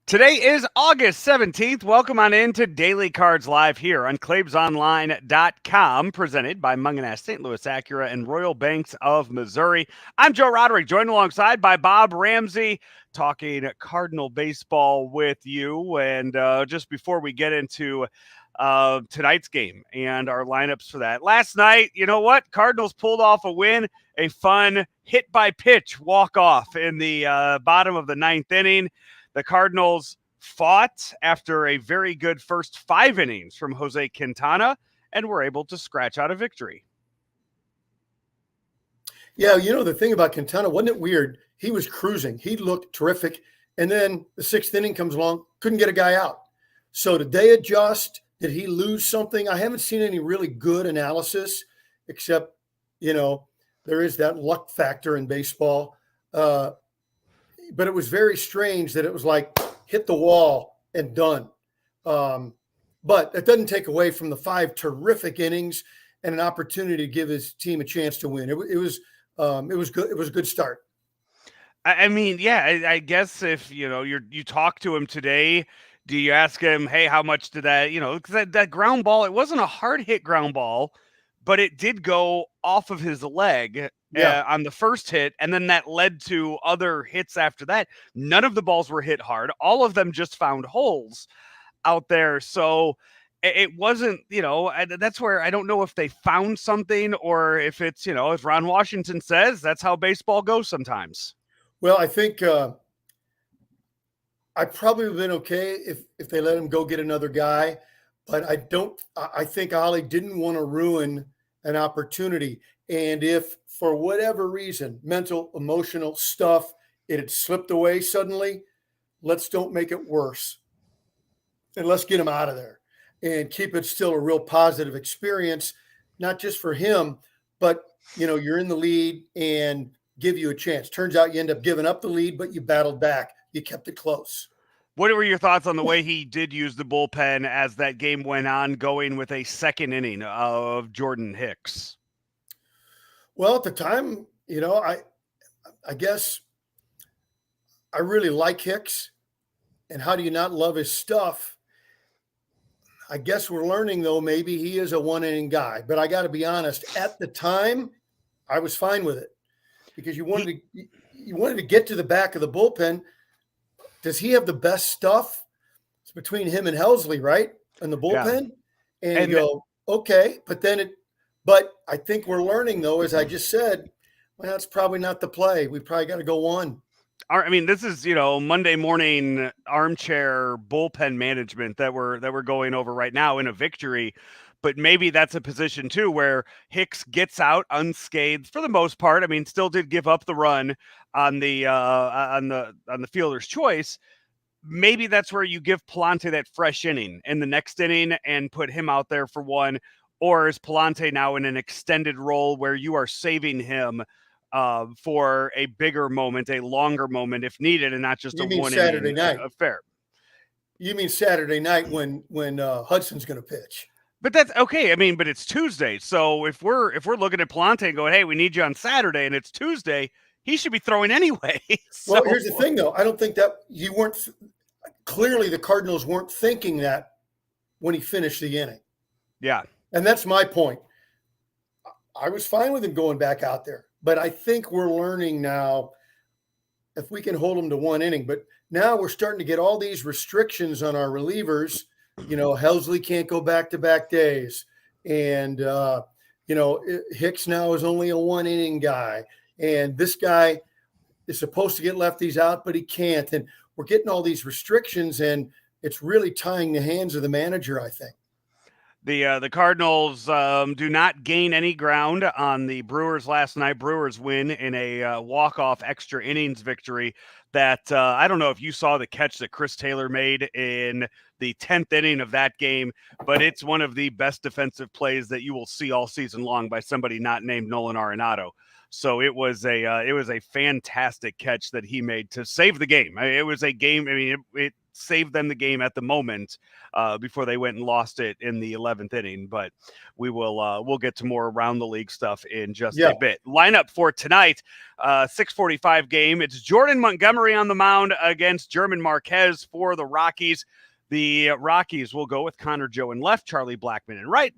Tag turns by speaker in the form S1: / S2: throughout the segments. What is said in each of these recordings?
S1: Today is August 17th. Welcome on in to Daily Cards Live here on ClaibsOnline.com, presented by Munganast St. Louis Acura and Royal Banks of Missouri. I'm Joe Roderick, joined alongside by Bob Ramsey, talking Cardinal baseball with you. And just before we get into tonight's game and our lineups for that, last night, you know what? Cardinals pulled off a win, a fun hit-by-pitch walk-off in the bottom of the ninth inning. The Cardinals fought after a very good first 5 innings from Jose Quintana and were able to scratch out a victory.
S2: Yeah, you know, the thing about Quintana, wasn't it weird? He was cruising. He looked terrific. And then the 6th inning comes along, couldn't get a guy out. So did they adjust? Did he lose something? I haven't seen any really good analysis, except, you know, there is that luck factor in baseball. But it was very strange that it was like hit the wall and done. But it doesn't take away from the 5 terrific innings and an opportunity to give his team a chance to win. It was good. It was a good start.
S1: I mean, yeah, I guess if, you know, you talk to him today, do you ask him, hey, how much did that, you know, because that ground ball, it wasn't a hard hit ground ball, but it did go off of his leg on the first hit, and then that led to other hits after that. None of the balls were hit hard. All of them just found holes out there. So it wasn't, you know, that's where I don't know if they found something or if it's, you know, if Ron Washington says that's how baseball goes sometimes.
S2: Well, I think I probably would have been okay if they let him go get another guy, but I think Ollie didn't want to ruin an opportunity. And if for whatever reason, mental, emotional stuff, it had slipped away suddenly, let's don't make it worse. And let's get him out of there and keep it still a real positive experience, not just for him, but, you know, you're in the lead and give you a chance. Turns out you end up giving up the lead, but you battled back. You kept it close.
S1: What were your thoughts on the way he did use the bullpen as that game went on, going with a second inning of Jordan Hicks?
S2: Well, at the time, you know, I guess I really like Hicks. And how do you not love his stuff? I guess we're learning, though, maybe he is a one-inning guy. But I got to be honest, at the time, I was fine with it because you wanted to get to the back of the bullpen. Does he have the best stuff? It's between him and Helsley, right? And the bullpen. Yeah. And you go, okay, but I think we're learning, though, as I just said, well, that's probably not the play. We probably got to go one.
S1: I mean, this is, you know, Monday morning armchair bullpen management that we're going over right now in a victory. But maybe that's a position, too, where Hicks gets out unscathed for the most part. I mean, still did give up the run on the fielder's choice. Maybe that's where you give Palante that fresh inning in the next inning and put him out there for one. Or is Palante now in an extended role where you are saving him for a bigger moment, a longer moment if needed, and not just a one
S2: Saturday night
S1: affair?
S2: You mean Saturday night when Hudson's going to pitch?
S1: But that's okay. I mean, but it's Tuesday, so if we're looking at Palante and going, hey, we need you on Saturday, and it's Tuesday, he should be throwing anyway. So.
S2: Well, here's the thing, though. I don't think that you weren't. Clearly, the Cardinals weren't thinking that when he finished the inning.
S1: Yeah.
S2: And that's my point. I was fine with him going back out there, but I think we're learning now if we can hold him to one inning. But now we're starting to get all these restrictions on our relievers. You know, Helsley can't go back-to-back days. And, you know, Hicks now is only a one-inning guy. And this guy is supposed to get lefties out, but he can't. And we're getting all these restrictions, and it's really tying the hands of the manager, I think.
S1: The Cardinals do not gain any ground on the Brewers last night. Brewers win in a walk-off extra innings victory that I don't know if you saw the catch that Chris Taylor made in the 10th inning of that game, but it's one of the best defensive plays that you will see all season long by somebody not named Nolan Arenado. So it was a fantastic catch that he made to save the game. It was a game. I mean, it saved them the game at the moment before they went and lost it in the 11th inning. But we'll get to more around the league stuff in just a bit. Lineup for tonight, 6:45 game. It's Jordan Montgomery on the mound against German Marquez for the Rockies. The Rockies will go with Connor Joe in left, Charlie Blackmon in right,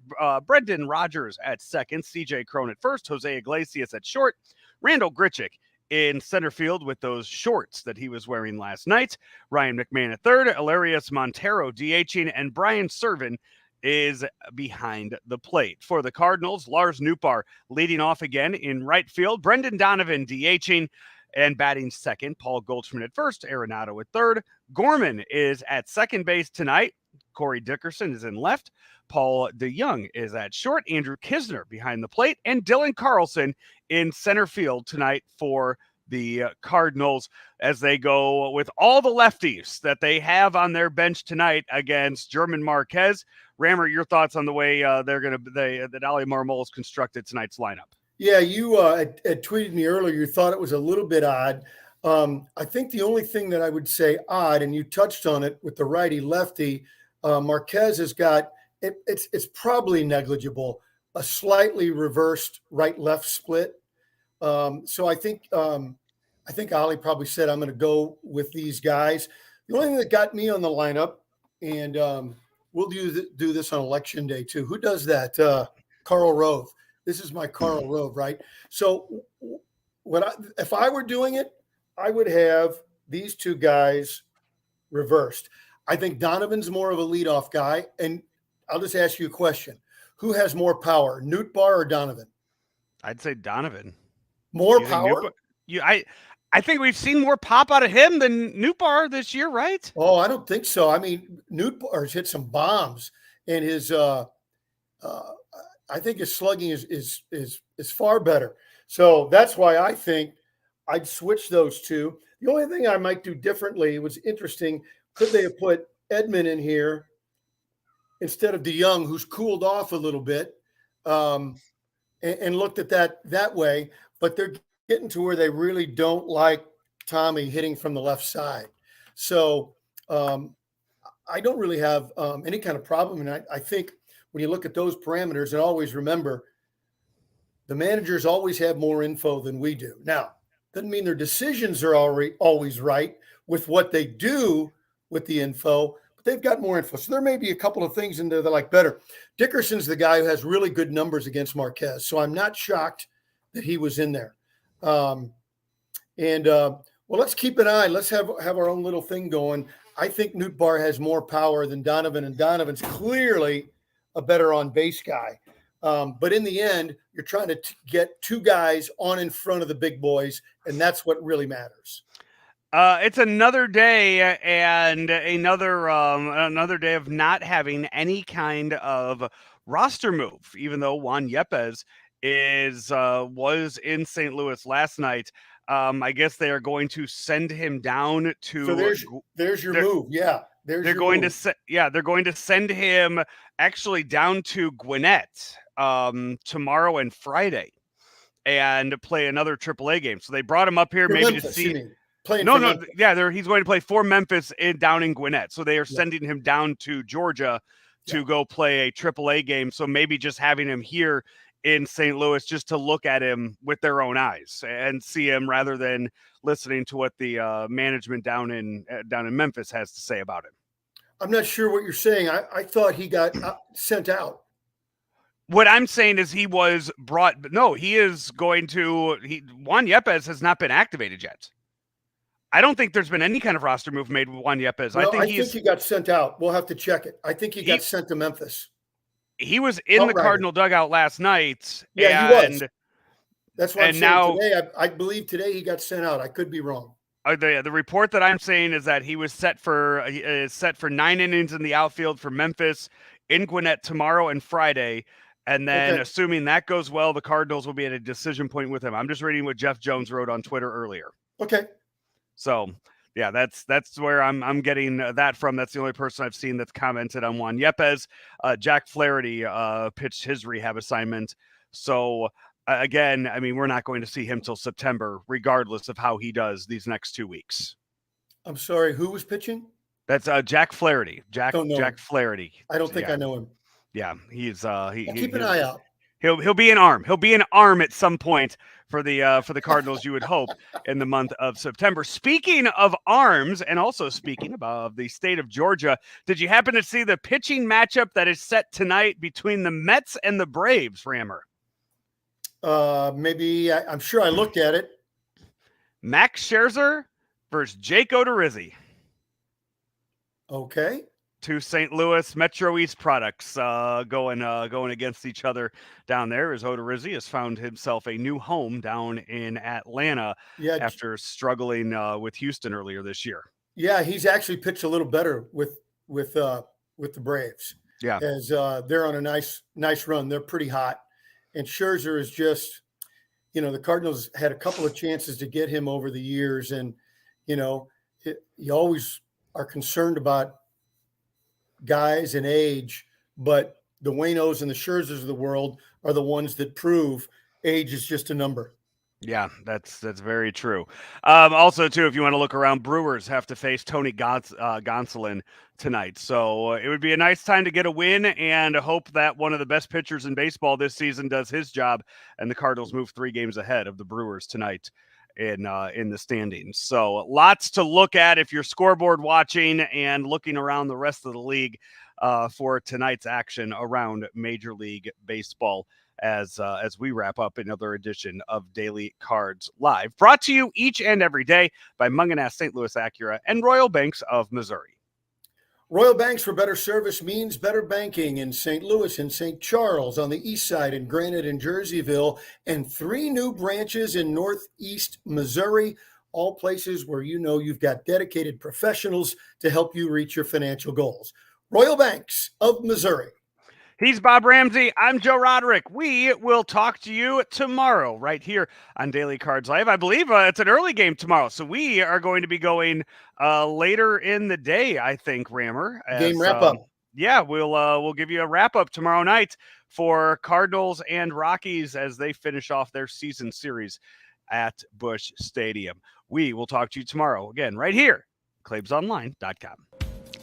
S1: Brendan Rodgers at second, CJ Crone at first, Jose Iglesias at short, Randall Grichuk in center field with those shorts that he was wearing last night, Ryan McMahon at third, Ilarius Montero DHing, and Brian Servin is behind the plate. For the Cardinals, Lars Nootbaar leading off again in right field, Brendan Donovan DHing, and batting second, Paul Goldschmidt at first, Arenado at third. Gorman is at second base tonight. Corey Dickerson is in left. Paul DeYoung is at short. Andrew Kisner behind the plate. And Dylan Carlson in center field tonight for the Cardinals as they go with all the lefties that they have on their bench tonight against German Marquez. Rammer, your thoughts on the way that Ali Marmol's constructed tonight's lineup?
S2: Yeah, you had tweeted me earlier. You thought it was a little bit odd. I think the only thing that I would say odd, and you touched on it with the righty-lefty, Marquez has got it's probably negligible, a slightly reversed right-left split. So I think Ali probably said I'm going to go with these guys. The only thing that got me on the lineup, and we'll do this on election day too. Who does that? Karl Rove. This is my Karl Rove, right? So if I were doing it, I would have these two guys reversed. I think Donovan's more of a leadoff guy. And I'll just ask you a question. Who has more power, Nootbaar or Donovan?
S1: I'd say Donovan.
S2: More power?
S1: I think we've seen more pop out of him than Nootbaar this year, right?
S2: Oh, I don't think so. I mean, Nootbaar's hit some bombs, and his I think his slugging is far better. So that's why I think I'd switch those two. The only thing I might do differently, it was interesting, could they have put Edman in here instead of DeYoung, who's cooled off a little bit, and looked at that way, but they're getting to where they really don't like Tommy hitting from the left side. So I don't really have any kind of problem. And I think when you look at those parameters, and always remember, the managers always have more info than we do. Now, doesn't mean their decisions are always right with what they do with the info, but they've got more info. So there may be a couple of things in there that I like better. Dickerson's the guy who has really good numbers against Marquez, so I'm not shocked that he was in there. Well, let's keep an eye. Let's have our own little thing going. I think Nootbaar has more power than Donovan, and Donovan's clearly a better on-base guy. But in the end, you're trying to get two guys on in front of the big boys, and that's what really matters.
S1: It's another day and another day of not having any kind of roster move, even though Juan Yepes was in St. Louis last night. I guess they are going to send him down to.
S2: So there's your move. Yeah.
S1: They're going to send him actually down to Gwinnett tomorrow and Friday and play another AAA game. So they brought him up here
S2: for
S1: maybe
S2: Memphis,
S1: to see.
S2: Memphis.
S1: He's going to play for Memphis down in Gwinnett. So they are sending him down to Georgia to go play a AAA game. So maybe just having him here in St. Louis just to look at him with their own eyes and see him rather than listening to what the management down in Memphis has to say about him.
S2: I'm not sure what you're saying. I thought he got sent out.
S1: What I'm saying is he was brought. But no, he is going to. Juan Yepes has not been activated yet. I don't think there's been any kind of roster move made with Juan Yepes.
S2: Well, I think he got sent out. We'll have to check it. I think he got sent to Memphis.
S1: He was in the Cardinal dugout last night.
S2: Yeah, he was. That's why I'm saying now, today. I believe today he got sent out. I could be wrong.
S1: The report that I'm saying is that he was set for 9 innings in the outfield for Memphis in Gwinnett tomorrow and Friday. And then assuming that goes well, the Cardinals will be at a decision point with him. I'm just reading what Jeff Jones wrote on Twitter earlier.
S2: Okay.
S1: So, yeah, that's where I'm getting that from. That's the only person I've seen that's commented on Juan Yepes. Jack Flaherty pitched his rehab assignment. So, again, I mean, we're not going to see him till September, regardless of how he does these next 2 weeks.
S2: I'm sorry, who was pitching?
S1: That's Jack Flaherty. Jack Flaherty.
S2: I don't think I know him.
S1: Yeah, he's
S2: keep an eye out.
S1: He'll be an arm. He'll be an arm at some point for the Cardinals, you would hope, in the month of September. Speaking of arms, and also speaking of the state of Georgia, did you happen to see the pitching matchup that is set tonight between the Mets and the Braves, Rammer?
S2: Maybe. I'm sure I looked at it.
S1: Max Scherzer versus Jake Odorizzi.
S2: Okay.
S1: Two St. Louis Metro East products going against each other down there, as Odorizzi has found himself a new home down in Atlanta after struggling with Houston earlier this year. Yeah,
S2: he's actually pitched a little better with the Braves.
S1: Yeah,
S2: as they're on a nice run. They're pretty hot, and Scherzer is just, the Cardinals had a couple of chances to get him over the years, and you always are concerned about guys and age, but the Waynos and the Scherzers of the world are the ones that prove age is just a number.
S1: Yeah, that's very true. Also, too, if you want to look around, Brewers have to face Tony Gonsolin tonight. So it would be a nice time to get a win and hope that one of the best pitchers in baseball this season does his job, and the Cardinals move 3 games ahead of the Brewers tonight in the standings. So lots to look at if you're scoreboard watching and looking around the rest of the league for tonight's action around Major League Baseball as we wrap up another edition of Daily Cards Live, brought to you each and every day by Munganast St. Louis Acura and Royal Banks of Missouri.
S2: Royal Banks for better service means better banking in St. Louis and St. Charles, on the east side in Granite and Jerseyville, and 3 new branches in Northeast Missouri, all places where you've got dedicated professionals to help you reach your financial goals. Royal Banks of Missouri.
S1: He's Bob Ramsey. I'm Joe Roderick. We will talk to you tomorrow right here on Daily Cards Live. I believe it's an early game tomorrow, so we are going to be going later in the day, I think, Rammer.
S2: Game wrap-up.
S1: We'll give you a wrap-up tomorrow night for Cardinals and Rockies as they finish off their season series at Busch Stadium. We will talk to you tomorrow, again, right here, ClaibsOnline.com.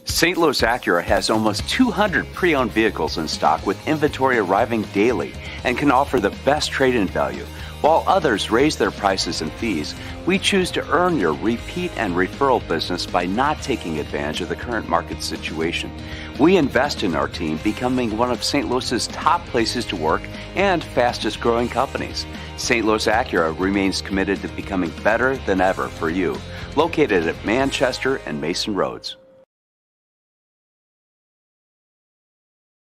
S3: St. Louis Acura has almost 200 pre-owned vehicles in stock with inventory arriving daily and can offer the best trade-in value. While others raise their prices and fees, we choose to earn your repeat and referral business by not taking advantage of the current market situation. We invest in our team, becoming one of St. Louis's top places to work and fastest growing companies. St. Louis Acura remains committed to becoming better than ever for you. Located at Manchester and Mason Roads.